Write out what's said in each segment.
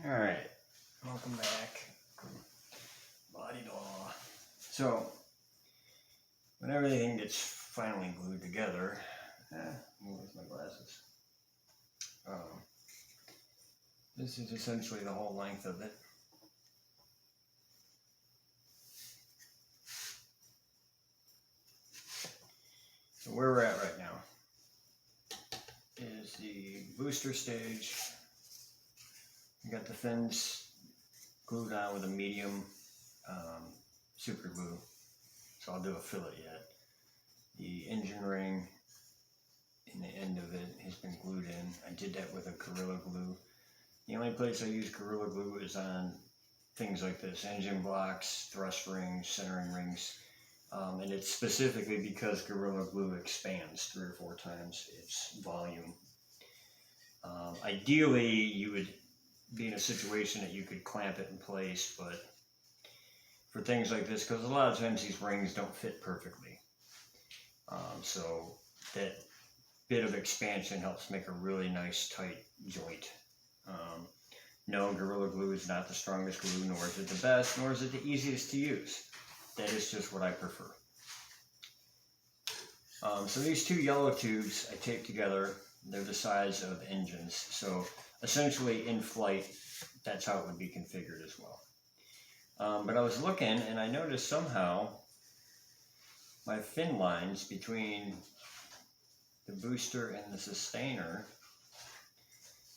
Alright, welcome back. Body law. So, when everything gets finally glued together, where's my glasses? This is essentially the whole length of it. So where we're at right now is the booster stage. We got the fins glued on with a medium super glue, so I'll do a fillet yet. The engine ring in the end of it has been glued in. I did that with a Gorilla Glue. The only place I use Gorilla Glue is on things like this, engine blocks, thrust rings, centering rings. And it's specifically because Gorilla Glue expands 3 or 4 times its volume. Ideally, you would be in a situation that you could clamp it in place, but for things like this, because a lot of times these rings don't fit perfectly. So that bit of expansion helps make a really nice tight joint. No, Gorilla Glue is not the strongest glue, nor is it the best, nor is it the easiest to use. That is just what I prefer. So these 2 yellow tubes I taped together. They're the size of engines. So essentially in flight, that's how it would be configured as well. But I was looking and I noticed somehow my fin lines between the booster and the sustainer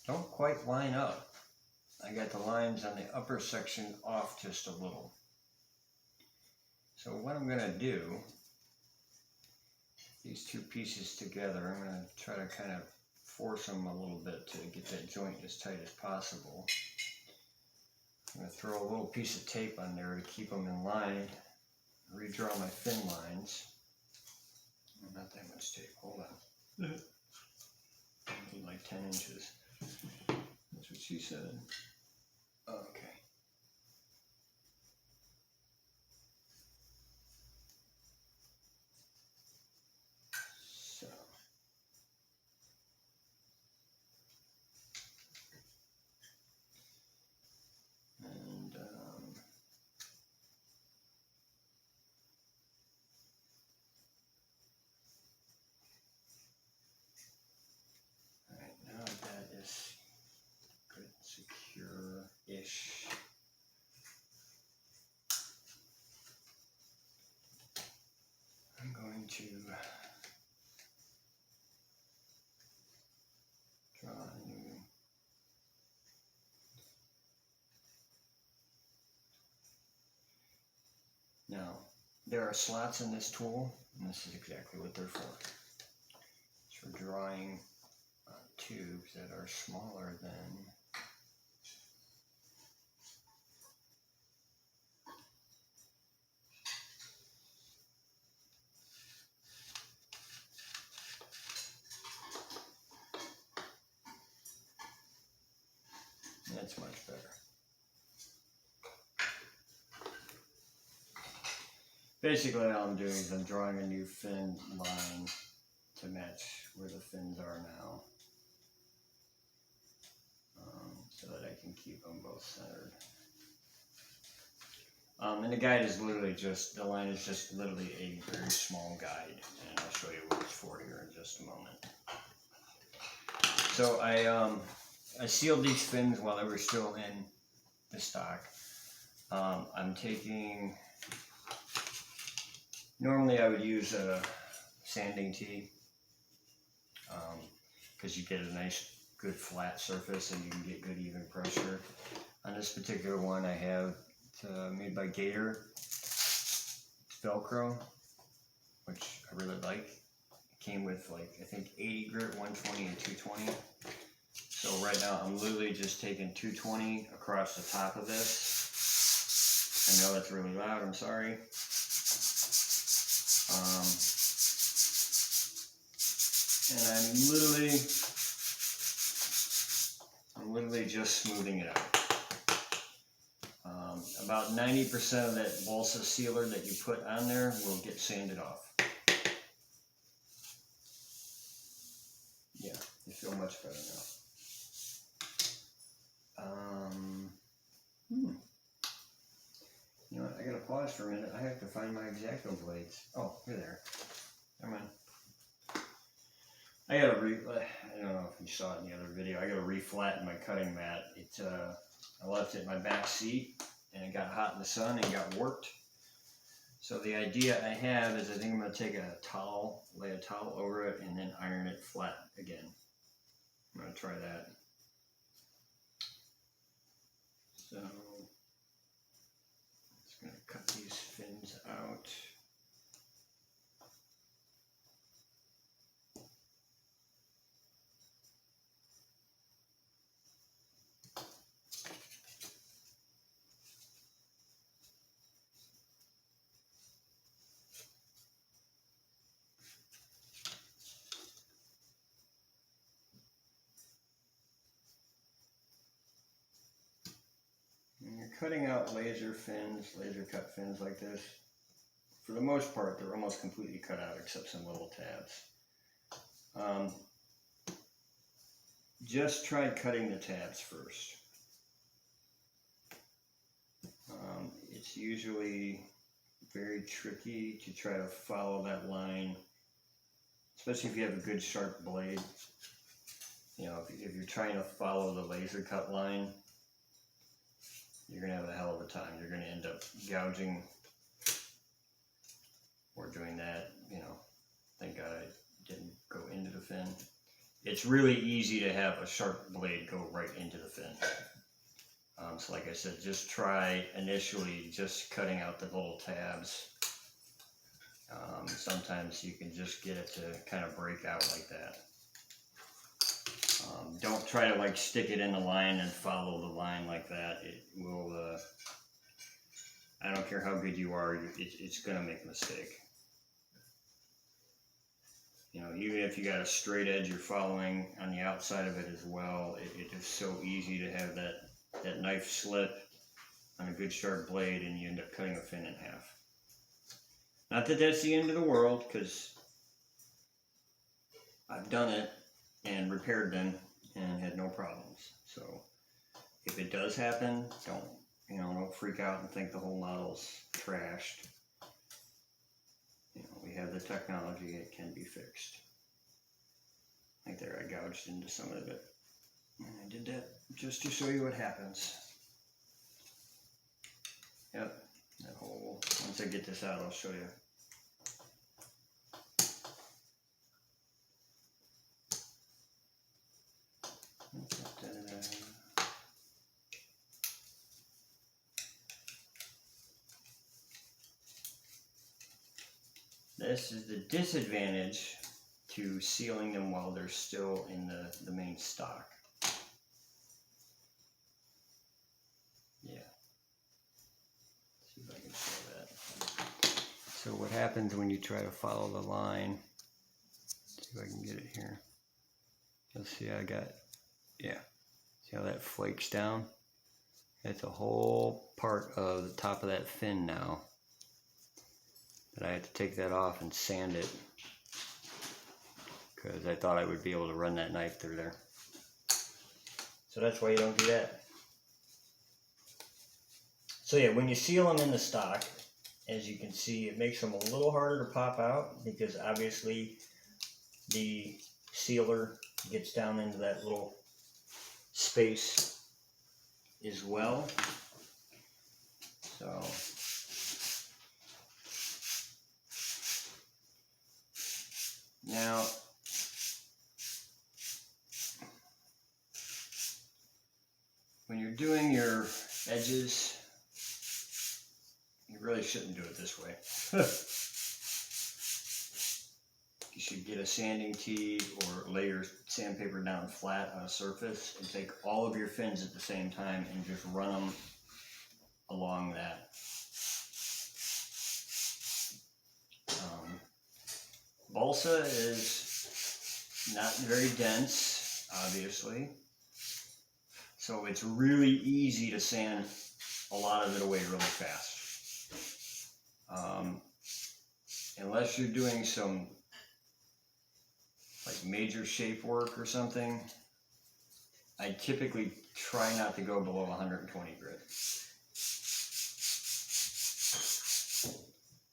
don't quite line up. I got the lines on the upper section off just a little. So what I'm going to do, these 2 pieces together, I'm going to try to kind of force them a little bit to get that joint as tight as possible. I'm going to throw a little piece of tape on there to keep them in line, redraw my fin lines. Not that much tape, hold on. I need like 10 inches. That's what she said. Okay. So. And alright, now that is good, secure-ish. I'm going to draw a new. Now, there are slots in this tool, and this is exactly what they're for. It's for drawing tubes that are smaller than that's much better. Basically, all I'm doing is I'm drawing a new fin line to match where the fins are now, so that I can keep them both centered. And the guide is literally just, the line is just literally a very small guide, and I'll show you what it's for here in just a moment. So I sealed these fins while they were still in the stock. I'm taking, normally I would use a sanding tee, because you get a nice good flat surface and you can get good even pressure. On this particular one I have made by Gator. It's Velcro, which I really like. It came with like I think 80 grit, 120 and 220. So right now I'm literally just taking 220 across the top of this. I know that's really loud, I'm sorry. And I'm literally just smoothing it out. About 90% of that balsa sealer that you put on there will get sanded off. Yeah, you feel much better now. pause for a minute. I have to find my X-Acto blades. Oh, you're there. Come on. I don't know if you saw it in the other video. I gotta reflatten my cutting mat. I left it in my back seat and it got hot in the sun and got warped. So the idea I have is I think I'm gonna take a towel, lay a towel over it, and then iron it flat again. I'm gonna try that. So just gonna cut these fins out. When you're cutting out laser cut fins like this, for the most part, they're almost completely cut out except some little tabs. Just try cutting the tabs first. It's usually very tricky to try to follow that line, especially if you have a good sharp blade. You know, if you're trying to follow the laser cut line, you're going to have a hell of a time. You're going to end up gouging or doing that. You know, thank God I didn't go into the fin. It's really easy to have a sharp blade go right into the fin. So like I said, just try initially just cutting out the little tabs. Sometimes you can just get it to kind of break out like that. Don't try to like stick it in the line and follow the line like that. It will, I don't care how good you are, it's going to make a mistake. You know, even if you got a straight edge you're following on the outside of it as well, it is so easy to have that knife slip on a good sharp blade and you end up cutting a fin in half. Not that that's the end of the world, because I've done it and repaired them and had no problems. So if it does happen, don't freak out and think the whole model's trashed. You know, we have the technology, it can be fixed. Like there, I gouged into some of it. And I did that just to show you what happens. Yep, that hole, once I get this out, I'll show you. This is the disadvantage to sealing them while they're still in the main stock. Yeah. Let's see if I can show that. So what happens when you try to follow the line? Let's see if I can get it here. You'll see I got, yeah. See how that flakes down? That's a whole part of the top of that fin now. But I had to take that off and sand it because I thought I would be able to run that knife through there. So that's why you don't do that. So yeah, when you seal them in the stock, as you can see, it makes them a little harder to pop out because obviously the sealer gets down into that little space as well. So now, when you're doing your edges, you really shouldn't do it this way. You should get a sanding tee or lay your sandpaper down flat on a surface and take all of your fins at the same time and just run them along that. Balsa is not very dense, obviously, so it's really easy to sand a lot of it away really fast. Unless you're doing some like major shape work or something, I typically try not to go below 120 grit.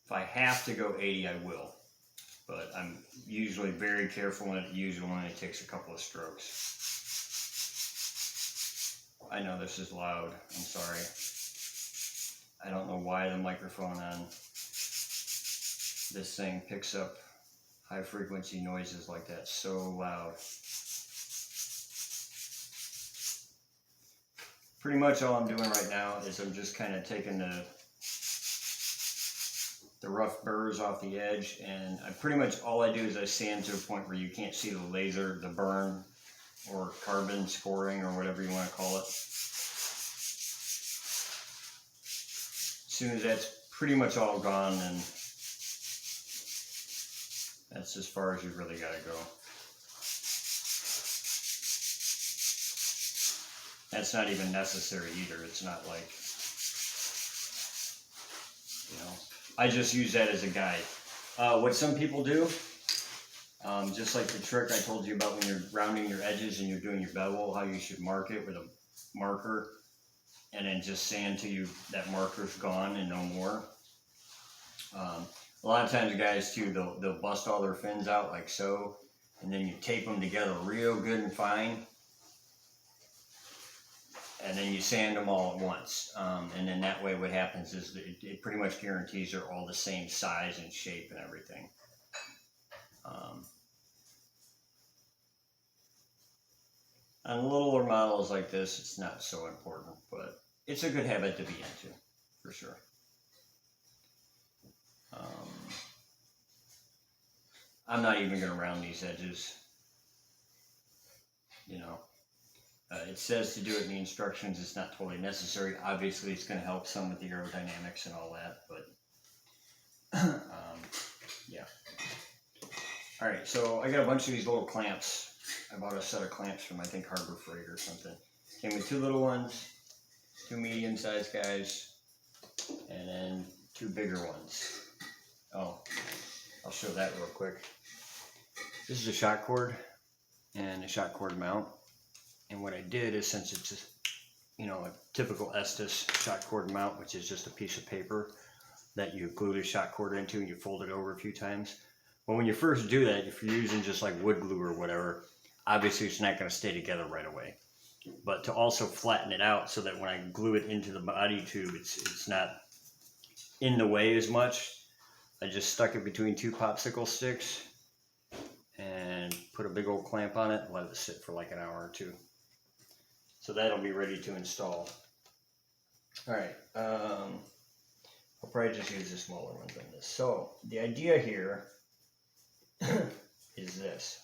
If I have to go 80, I will. But I'm usually very careful, and it usually only takes a couple of strokes. I know this is loud, I'm sorry. I don't know why the microphone on this thing picks up high frequency noises like that so loud. Pretty much all I'm doing right now is I'm just kind of taking the rough burrs off the edge, and pretty much all I do is I sand to a point where you can't see the laser, the burn, or carbon scoring, or whatever you want to call it. As soon as that's pretty much all gone, then that's as far as you really got to go. That's not even necessary either. It's not like, you know, I just use that as a guide. What some people do, just like the trick I told you about when you're rounding your edges and you're doing your bevel, how you should mark it with a marker, and then just sand till that marker's gone and no more. A lot of times guys too, they'll bust all their fins out like so, and then you tape them together real good and fine, and then you sand them all at once. And then that way what happens is that it pretty much guarantees they're all the same size and shape and everything. On littler models like this, it's not so important, but it's a good habit to be into, for sure. I'm not even going to round these edges, you know. It says to do it in the instructions. It's not totally necessary. Obviously, it's going to help some with the aerodynamics and all that, but yeah. All right, so I got a bunch of these little clamps. I bought a set of clamps from, I think, Harbor Freight or something. Came with 2 little ones, 2 medium-sized guys, and then 2 bigger ones. Oh, I'll show that real quick. This is a shot cord and a shot cord mount. And what I did is, since it's just, you know, a typical Estes shot cord mount, which is just a piece of paper that you glue the shot cord into and you fold it over a few times. Well, when you first do that, if you're using just like wood glue or whatever, obviously it's not going to stay together right away. But to also flatten it out so that when I glue it into the body tube, it's not in the way as much, I just stuck it between 2 popsicle sticks and put a big old clamp on it and let it sit for like an hour or 2. So that'll be ready to install. Alright, I'll probably just use the smaller ones on this. So the idea here is this.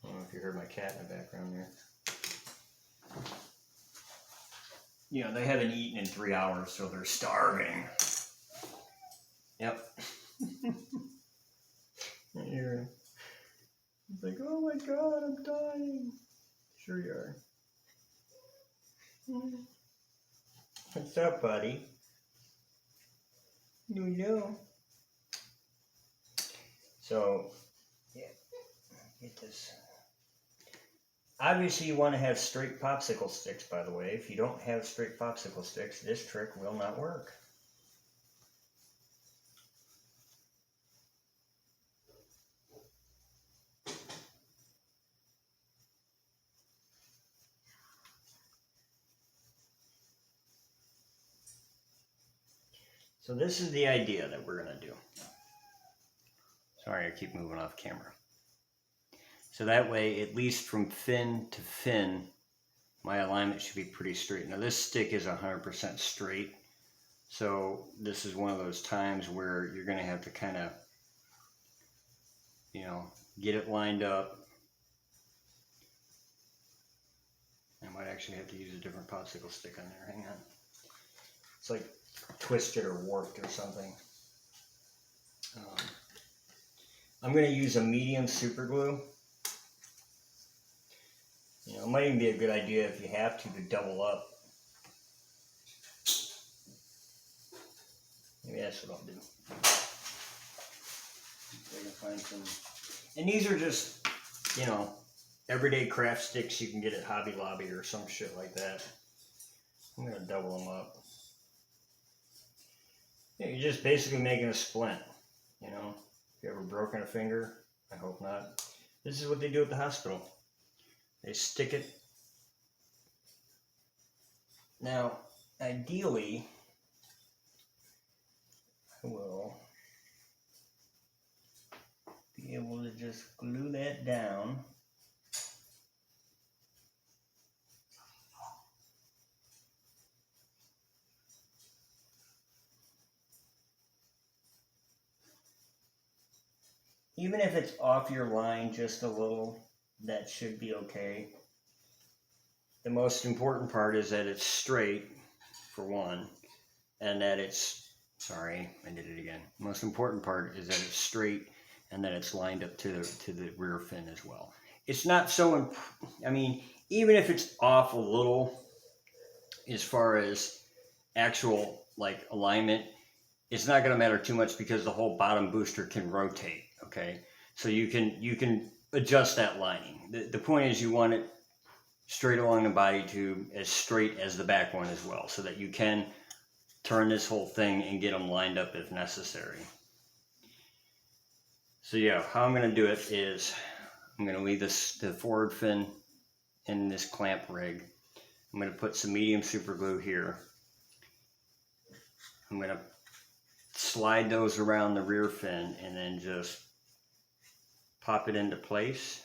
I don't know if you heard my cat in the background there. You know, they haven't eaten in 3 hours, so they're starving. Yep. Here. It's like, oh my god, I'm dying. Sure you are. What's up, buddy? No. So, yeah, get this. Obviously, you want to have straight popsicle sticks, by the way. If you don't have straight popsicle sticks, this trick will not work. So this is the idea that we're going to do. Sorry, I keep moving off camera. So that way, at least from fin to fin, my alignment should be pretty straight. Now this stick is 100% straight. So this is one of those times where you're going to have to kind of, you know, get it lined up. I might actually have to use a different popsicle stick on there. Hang on. It's like twisted or warped or something. I'm going to use a medium super glue. You know, it might even be a good idea if you have to double up. Maybe that's what I'll do. I can find some. And these are just, you know, everyday craft sticks you can get at Hobby Lobby or some shit like that. I'm going to double them up. Yeah, you're just basically making a splint, you know. If you ever broken a finger, I hope not. This is what they do at the hospital. They stick it. Now, ideally, I will be able to just glue that down. Even if it's off your line just a little, that should be okay. The most important part is that it's straight, for one, and that it's, sorry, I did it again. The most important part is that it's straight and that it's lined up to the rear fin as well. It's not so, I mean, even if it's off a little as far as actual like alignment, it's not going to matter too much because the whole bottom booster can rotate. Okay, so you can adjust that lining. The point is you want it straight along the body tube, as straight as the back one as well, so that you can turn this whole thing and get them lined up if necessary. So yeah, how I'm going to do it is I'm going to leave the forward fin in this clamp rig. I'm going to put some medium super glue here. I'm going to slide those around the rear fin and then just pop it into place.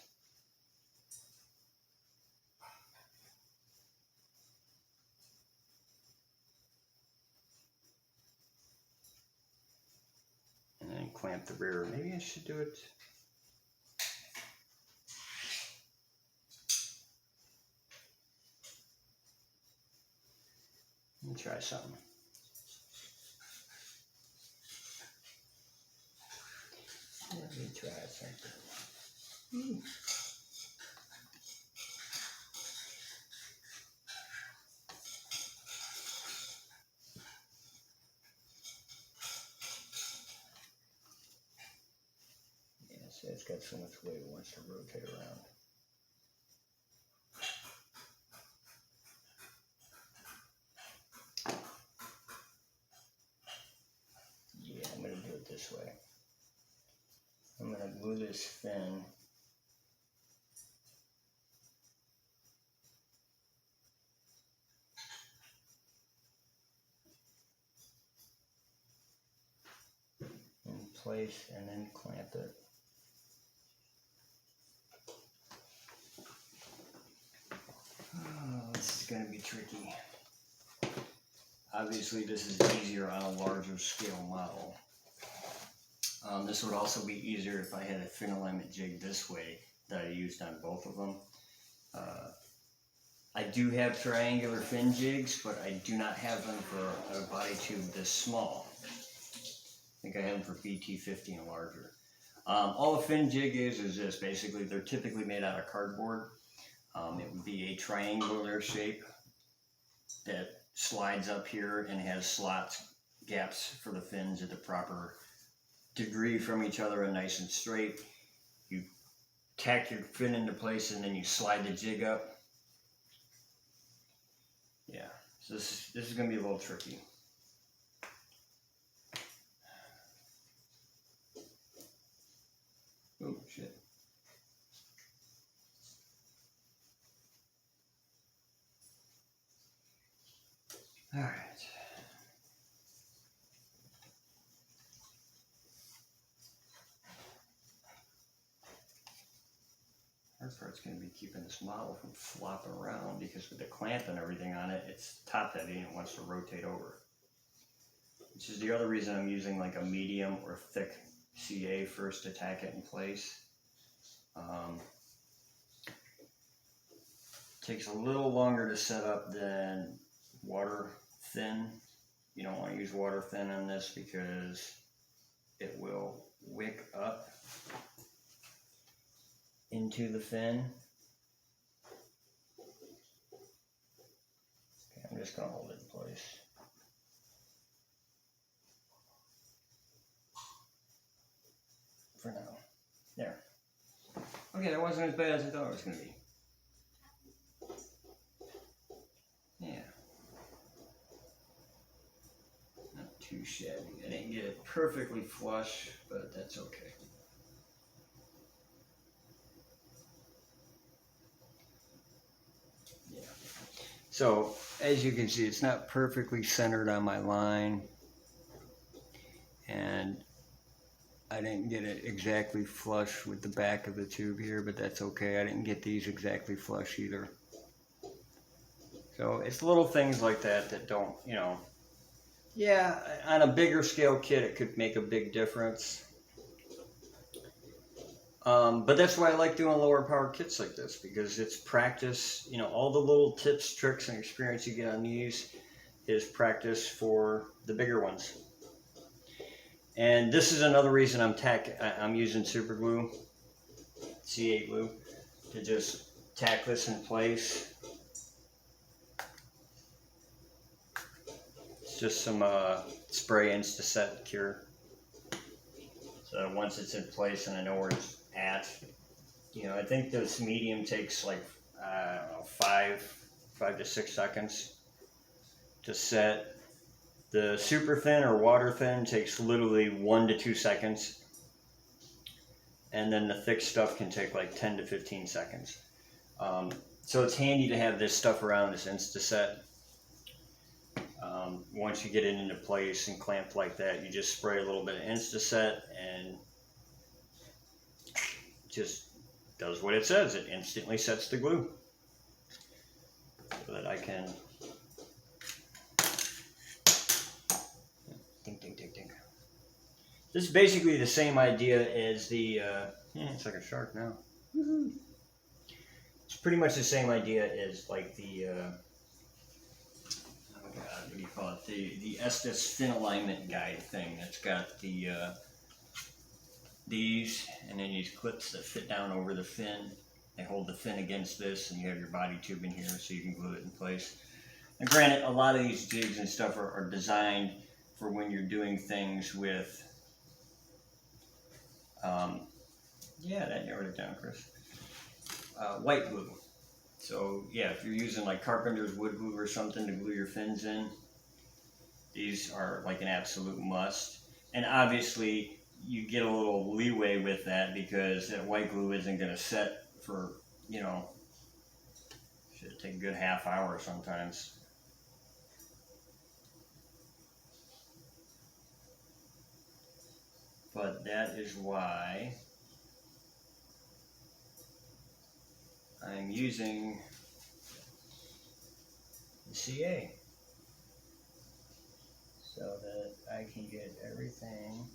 And then clamp the rear. Maybe I should do it. Let me try something. Let me try something. Yeah, see, it's got so much weight it wants to rotate around. Yeah, I'm going to do it this way. I'm going to glue this fin in place and then clamp it. Oh, this is going to be tricky. Obviously, this is easier on a larger scale model. This would also be easier if I had a fin alignment jig this way that I used on both of them. I do have triangular fin jigs, but I do not have them for a body tube this small. I think I have them for BT50 and larger. All a fin jig is this. Basically, they're typically made out of cardboard. It would be a triangular shape that slides up here and has slots, gaps for the fins at the proper degree from each other and nice and straight. You tack your fin into place and then you slide the jig up. Yeah, so this is going to be a little tricky. Oh, shit. All right. Hard part's going to be keeping this model from flopping around because with the clamp and everything on it, it's top heavy and it wants to rotate over. Which is the other reason I'm using like a medium or thick CA first to tack it in place. Takes a little longer to set up than water thin. You don't want to use water thin on this because it will wick up into the fin. Okay, I'm just going to hold it in place. For now. There. Okay, that wasn't as bad as I thought it was going to be. Yeah. Not too shabby. I didn't get it perfectly flush, but that's okay. Yeah. So as you can see, it's not perfectly centered on my line, and I didn't get it exactly flush with the back of the tube here, but that's okay. I didn't get these exactly flush either. So it's little things like that that don't, you know, yeah, on a bigger scale kit it could make a big difference. But that's why I like doing lower power kits like this, because it's practice. You know, all the little tips, tricks, and experience you get on these is practice for the bigger ones. And this is another reason I'm using super glue, C8 glue, to just tack this in place. It's just some spray Insta-Set Cure. So once it's in place and I know where it's at, you know, I think this medium takes like, I don't know, 5 to 6 seconds to set. The super thin or water thin takes literally 1 to 2 seconds. And then the thick stuff can take like 10 to 15 seconds. So it's handy to have this stuff around, this Insta-Set. Once you get it into place and clamped like that, you just spray a little bit of Insta-Set and just does what it says. It instantly sets the glue so that I can ding, ding, ding, ding. This is basically the same idea as the it's like a shark now. Woohoo. It's pretty much the same idea as like the oh god, what do you call it, the Estes fin alignment guide thing that's got the these and then these clips that fit down over the fin. They hold the fin against this, and you have your body tube in here so you can glue it in place. And granted, a lot of these jigs and stuff are designed for when you're doing things with yeah, that narrowed it down, Chris. White glue. So yeah, if you're using like Carpenter's wood glue or something to glue your fins in, these are like an absolute must. And obviously you get a little leeway with that because that white glue isn't going to set for, you know, should take a good half hour sometimes. But that is why I'm using the CA, so that I can get everything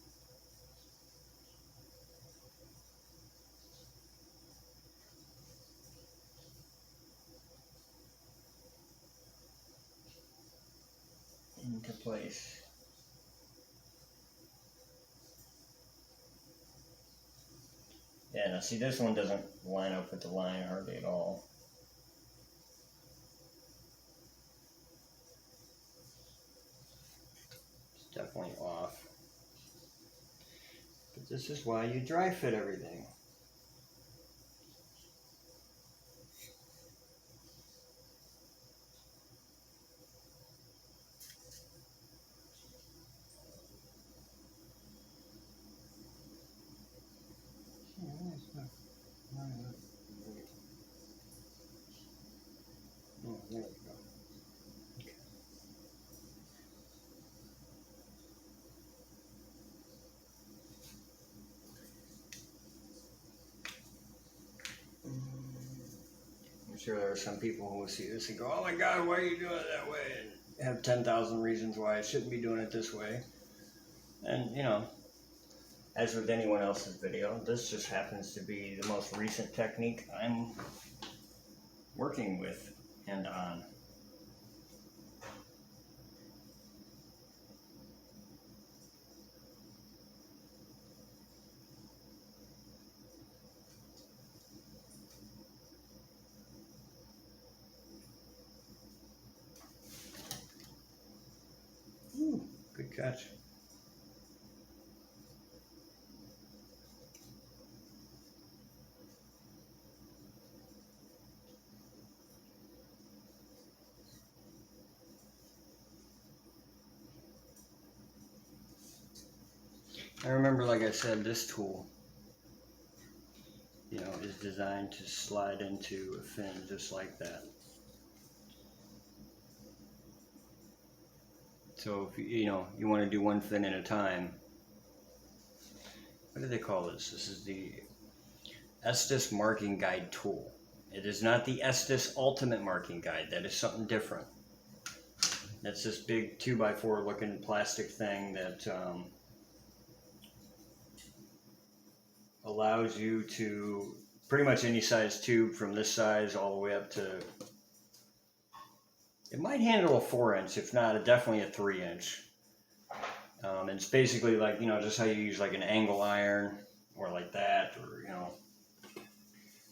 into place. Yeah, now see, this one doesn't line up with the line hardly at all. It's definitely off. But this is why you dry fit everything. Oh, there we go. Okay. I'm sure there are some people who will see this and go, oh my god, why are you doing it that way? And have 10,000 reasons why I shouldn't be doing it this way. And, you know, as with anyone else's video, this just happens to be the most recent technique I'm working with and on. Ooh, good catch. I remember, like I said, this tool, you know, is designed to slide into a fin just like that. So if you know, you want to do one fin at a time, what do they call this? This is the Estes Marking Guide tool. It is not the Estes Ultimate Marking Guide. That is something different. That's this big 2x4 looking plastic thing that allows you to pretty much any size tube from this size all the way up to, it might handle a 4-inch, if not definitely a 3-inch. And it's basically like, you know, just how you use like an angle iron or like that, or, you know,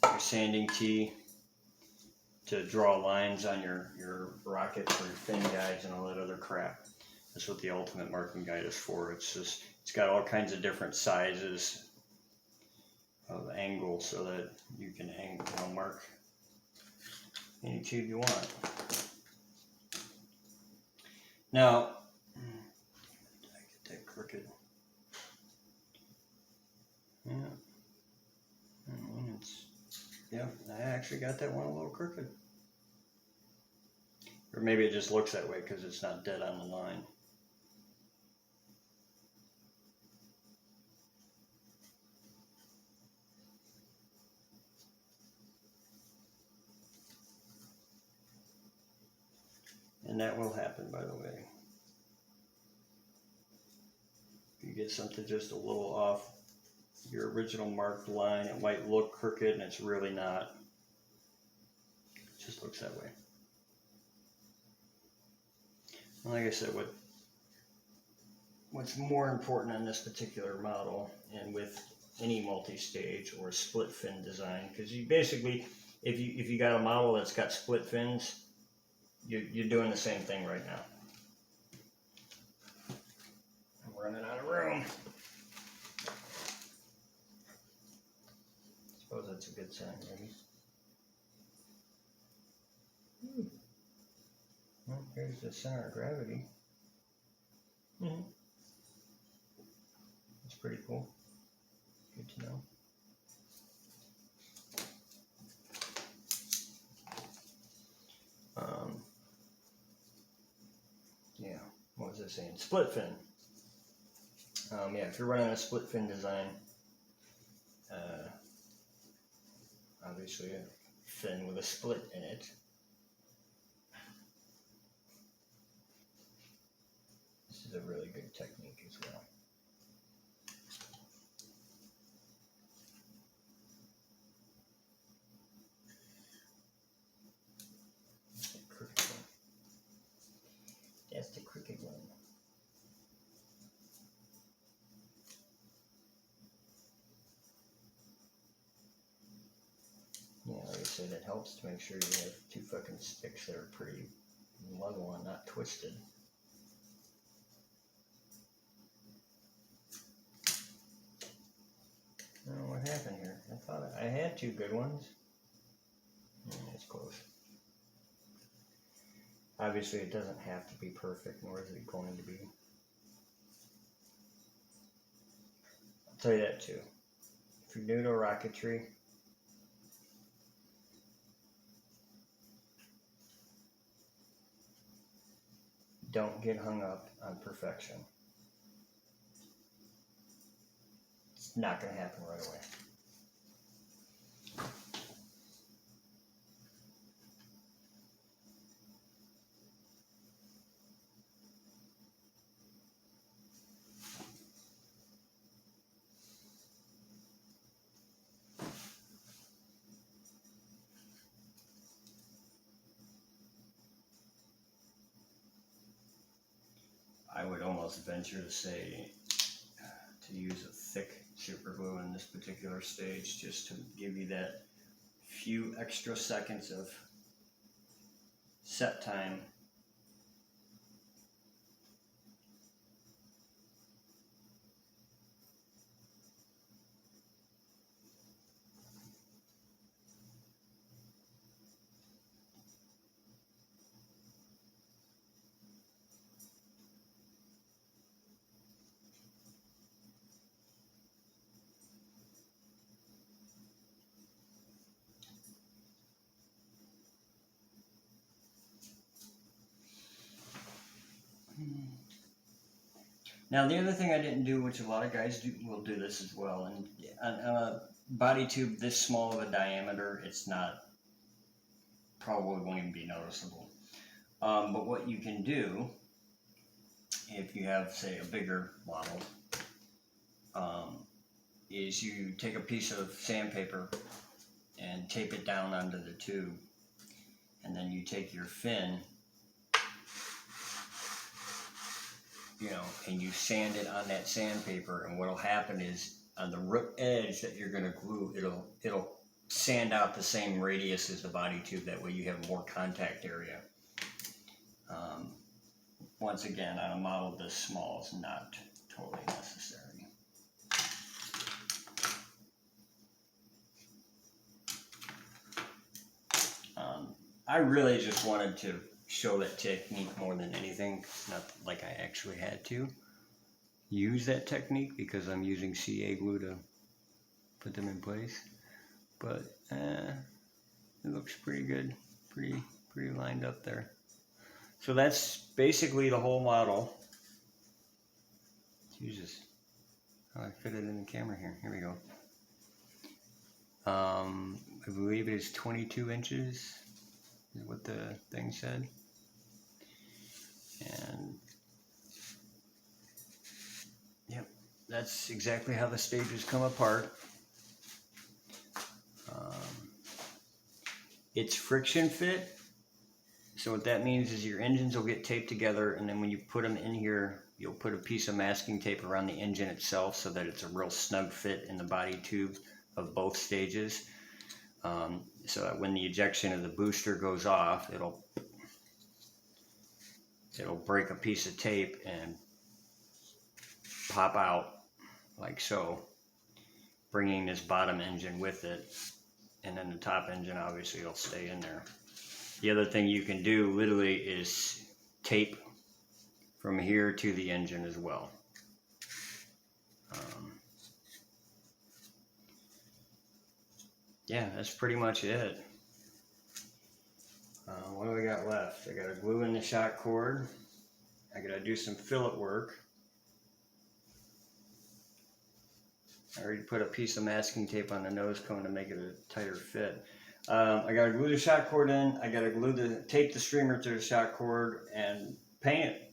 your sanding tee to draw lines on your rockets or your fin guides and all that other crap. That's what the Ultimate Marking Guide is for. It's just, it's got all kinds of different sizes of angles so that you can mark any tube you want. Now, did I get that crooked? Yeah. Yeah, I actually got that one a little crooked. Or maybe it just looks that way because it's not dead on the line. And that will happen, by the way. If you get something just a little off your original marked line, it might look crooked and it's really not. It just looks that way. And like I said, what's more important on this particular model, and with any multi-stage or split fin design, because you basically, if you got a model that's got split fins, you're doing the same thing right now. I'm running out of room. Suppose that's a good sign, maybe. Well, here's the center of gravity. That's pretty cool. Good to know. Yeah, what was I saying? Split fin. Yeah, if you're running a split fin design, obviously a fin with a split in it. This is a really good technique as well. That's the crooked one. Yeah, like I said, it helps to make sure you have two fucking sticks that are pretty level and not twisted. I don't know what happened here. I thought I had two good ones. It's close. Obviously, it doesn't have to be perfect, nor is it going to be. I'll tell you that too. If you're new to rocketry, don't get hung up on perfection. It's not going to happen right away. I would almost venture to say to use a thick super glue in this particular stage, just to give you that few extra seconds of set time. Now the other thing I didn't do, which a lot of guys will do this as well, and on a body tube this small of a diameter, it's not, probably won't even be noticeable. But what you can do, if you have, say, a bigger model, is you take a piece of sandpaper and tape it down onto the tube, and then you take your fin, you know, and you sand it on that sandpaper, and what'll happen is on the root edge that you're going to glue, it'll sand out the same radius as the body tube. That way you have more contact area. Once again, on a model this small, is not totally necessary. I really just wanted to show that technique more than anything. It's not like I actually had to use that technique because I'm using CA glue to put them in place. But it looks pretty good, pretty lined up there. So that's basically the whole model. Jesus, how I fit it in the camera here. Here we go. I believe it is 22 inches. Is what the thing said. And yep, that's exactly how the stages come apart. It's friction fit, so what that means is your engines will get taped together, and then when you put them in here, you'll put a piece of masking tape around the engine itself so that it's a real snug fit in the body tube of both stages. So that when the ejection of the booster goes off, it'll break a piece of tape and pop out like so, bringing this bottom engine with it, and then the top engine obviously will stay in there. The other thing you can do literally is tape from here to the engine as well. Yeah, that's pretty much it. What do we got left? I gotta glue in the shock cord. I gotta do some fillet work. I already put a piece of masking tape on the nose cone to make it a tighter fit. I gotta glue the shock cord in. I gotta tape the streamer to the shock cord and paint it.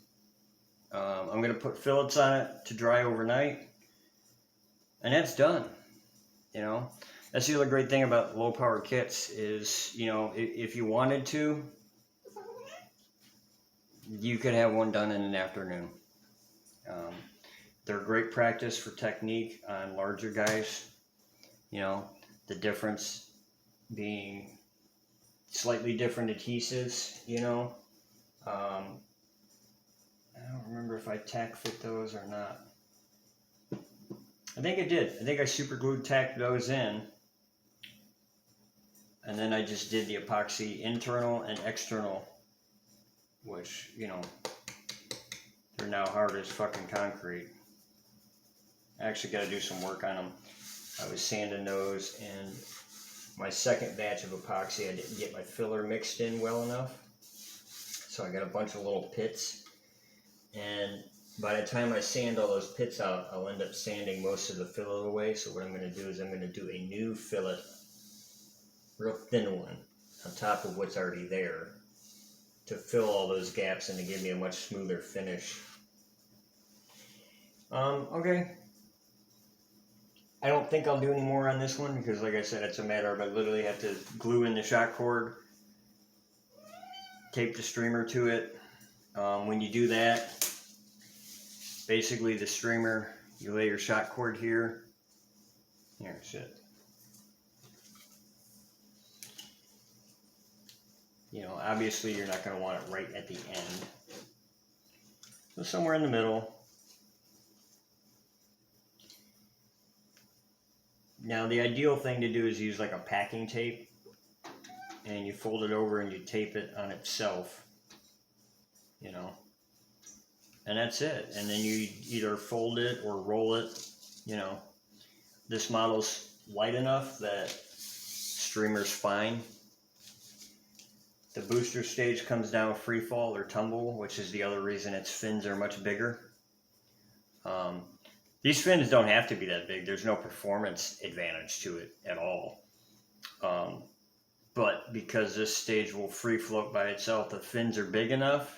I'm gonna put fillets on it to dry overnight, and that's done. You know, that's the other great thing about low power kits is, you know, if you wanted to, you could have one done in an afternoon. They're great practice for technique on larger guys. You know, the difference being slightly different adhesives, you know. I don't remember if I tack fit those or not. I think I did. I think I super glued tacked those in. And then I just did the epoxy internal and external, which, you know, they're now hard as fucking concrete. I actually got to do some work on them. I was sanding those, and my second batch of epoxy, I didn't get my filler mixed in well enough. So I got a bunch of little pits. And by the time I sand all those pits out, I'll end up sanding most of the fillet away. So what I'm going to do is I'm going to do a new fillet, real thin one, on top of what's already there, to fill all those gaps and to give me a much smoother finish. Okay. I don't think I'll do any more on this one because, like I said, it's a matter of I literally have to glue in the shock cord, tape the streamer to it. When you do that, basically the streamer, you lay your shock cord here. Here, shit. You know, obviously you're not going to want it right at the end. So somewhere in the middle. Now the ideal thing to do is use like a packing tape, and you fold it over and you tape it on itself, you know, and that's it. And then you either fold it or roll it, you know. This model's light enough that streamer's fine. The booster stage comes down free fall or tumble, which is the other reason its fins are much bigger. These fins don't have to be that big. There's no performance advantage to it at all. But because this stage will free float by itself, the fins are big enough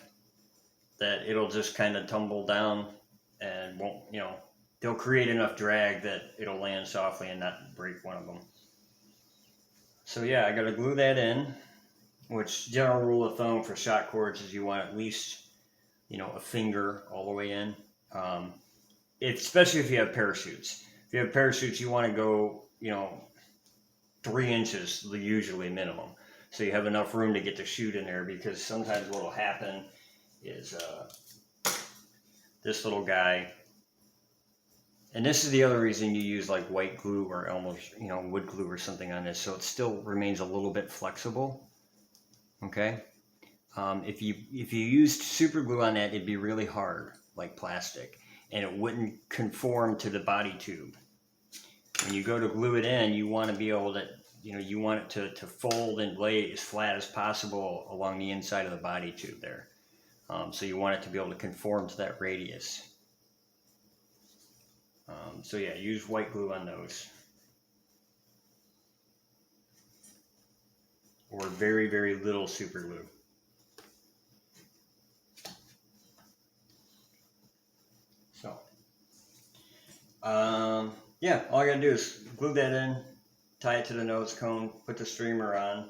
that it'll just kind of tumble down and won't, they'll create enough drag that it'll land softly and not break one of them. So yeah, I got to glue that in, which general rule of thumb for shock cords is you want at least, a finger all the way in. Especially if you have parachutes. If you have parachutes, you want to go, 3 inches usually minimum. So you have enough room to get the chute in there, because sometimes what will happen is this little guy, and this is the other reason you use like white glue or almost, wood glue or something on this, so it still remains a little bit flexible. Okay. If you used super glue on that, it'd be really hard, like plastic, and it wouldn't conform to the body tube. When you go to glue it in, you want to be able to, you want it to fold and lay as flat as possible along the inside of the body tube there. So you want it to be able to conform to that radius. So yeah, use white glue on those. Or very, very little super glue. So, yeah, all I gotta do is glue that in, tie it to the nose cone, put the streamer on.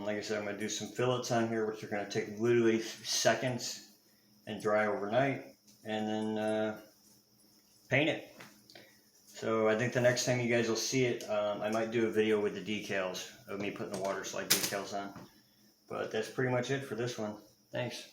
Like I said, I'm gonna do some fillets on here, which are gonna take literally seconds and dry overnight, and then paint it. So I think the next time you guys will see it, I might do a video with the decals of me putting the water slide decals on. But that's pretty much it for this one. Thanks.